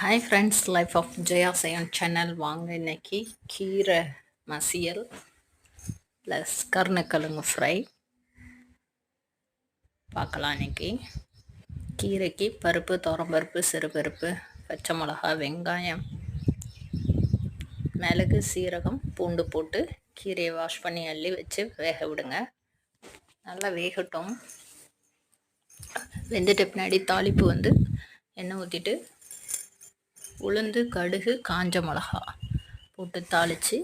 Hi friends, life of Jaya Sayan channel. வாங்க இன்னைக்கு கீரை மசியல் ப்ளஸ் கருணக்கிழங்கு ஃப்ரை பார்க்கலாம். இன்னைக்கு கீரைக்கு பருப்பு, துவரம்பருப்பு, சிறுபருப்பு, பச்சை மிளகா, வெங்காயம், மிளகு, சீரகம், பூண்டு போட்டு கீரையை வாஷ் பண்ணி அள்ளி வச்சு வேக விடுங்க. நல்லா வேகட்டும். வெந்துட்ட பின்னாடி தாளிப்பு எண்ணெய் ஊற்றிட்டு உளுந்து, கடுகு, காஞ்ச மிளகா போட்டு தாளித்து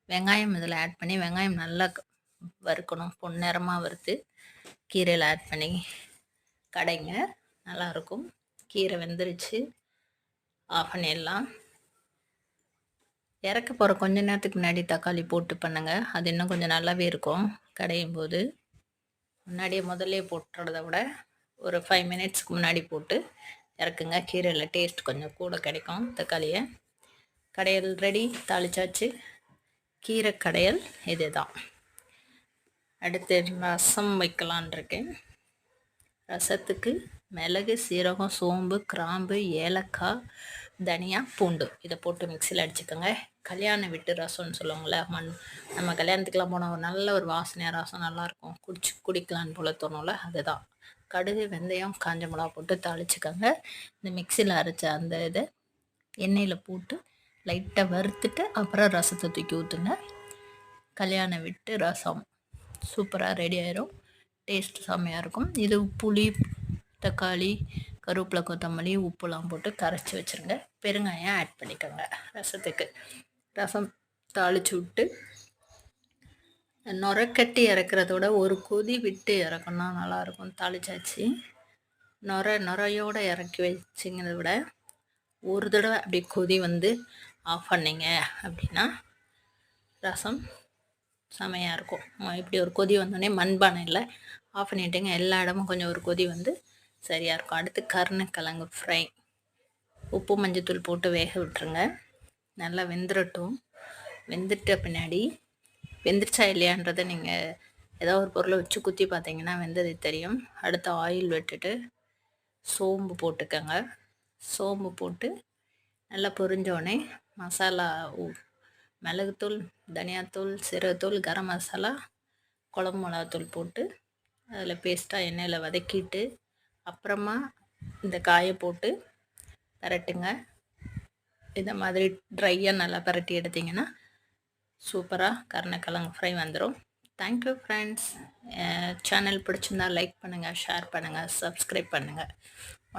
வெங்காயம் இதில் ஆட் பண்ணி வெங்காயம் நல்லா வறுக்கணும். பொன்னிறமாக வறுத்து கீரையில் ஆட் பண்ணி கடைங்க. நல்லாயிருக்கும். கீரை வெந்துருச்சு, ஆஃப் பண்ணிடலாம். இறக்க போகிற கொஞ்ச நேரத்துக்கு முன்னாடி தக்காளி போட்டு பண்ணுங்கள். அது இன்னும் கொஞ்சம் நல்லாவே இருக்கும். கடையும் போது முன்னாடியே முதல்ல போட்டுறத விட ஒரு 5 மினிட்ஸ்க்கு முன்னாடி போட்டு இறக்குங்க. கீரையில் டேஸ்ட் கொஞ்சம் கூட கிடைக்கும். தக்காளியை கடையல் ரெடி, தாளிச்சாச்சு. கீரை கடையல் இது தான். அடுத்து ரசம் வைக்கலான் இருக்கேன். ரசத்துக்கு மிளகு, சீரகம், சோம்பு, கிராம்பு, ஏலக்காய், தனியா, பூண்டு இதை போட்டு மிக்சியில் அடிச்சுக்கோங்க. கல்யாண வீட்டு ரசம்னு சொல்லுவாங்களே, நம்ம கல்யாணத்துக்கெலாம் போனால் ஒரு நல்ல ஒரு வாசனையாக ரசம் நல்லாயிருக்கும், குடிக்கலான்னு போல தோணும்ல, அதுதான். கடுகு, வெந்தயம், காஞ்ச மிளகா போட்டு தாளிச்சுக்கோங்க. இந்த மிக்சியில் அரைச்ச அந்த இதை எண்ணெயில் போட்டு லைட்டாக வறுத்துட்டு அப்புறம் ரசத்தை தூக்கி ஊற்றுங்க. கல்யாண வீட்டு ரசம் சூப்பராக ரெடி ஆயிரும். டேஸ்ட் செம்மையாக இருக்கும். இது புளி, தக்காளி, கருவேப்பிலை, கொத்தமல்லி, உப்புலாம் போட்டு கரைச்சி வச்சுருங்க. பெருங்காயம் ஆட் பண்ணிக்கோங்க ரசத்துக்கு. ரசம் தாளித்து விட்டு நுரக்கட்டி இறக்குறதோட ஒரு கொதி விட்டு இறக்கணும்னா நல்லாயிருக்கும். தாளிச்சாச்சு. நுரையோடு இறக்கி வச்சிங்கிறத விட ஒரு தடவை அப்படி கொதி ஆஃப் பண்ணிங்க அப்படின்னா ரசம் செமையாக இருக்கும். இப்படி ஒரு கொதி வந்தோடனே மண்பானையில் ஆஃப் பண்ணிவிட்டுங்க. எல்லா இடமும் கொஞ்சம் ஒரு கொதி சரியாக இருக்கும். அடுத்து கருணக்கிழங்கு ஃப்ரை. உப்பு, மஞ்சத்தூள் போட்டு வேக விட்டுருங்க. நல்லா வெந்துடட்டும். வெந்துட்ட பின்னாடி வெந்துருச்சா இல்லையான்றதை நீங்கள் ஏதோ ஒரு பொருளை வச்சு குத்தி பார்த்தீங்கன்னா வெந்தது தெரியும். அடுத்து ஆயில் விட்டுட்டு சோம்பு போட்டுக்கோங்க. சோம்பு போட்டு நல்லா பொரிஞ்சோடனே மசாலா, மிளகுத்தூள், தனியாத்தூள், சீரகத்தூள், கரம் மசாலா, குழம்பு மிளகாத்தூள் போட்டு அதில் பேஸ்ட்டாக எண்ணெயில் வதக்கிட்டு அப்புறமா இந்த காயை போட்டு பரட்டுங்க. இந்த மாதிரி ட்ரையாக நல்லா பரட்டி எடுத்திங்கன்னா சூப்பராக கருணக்கிழங்கு ஃப்ரை வந்துடும். Thank you friends. சேனல் பிடிச்சிருந்தா லைக் பண்ணுங்கள், ஷேர் பண்ணுங்கள், சப்ஸ்கிரைப் பண்ணுங்கள்.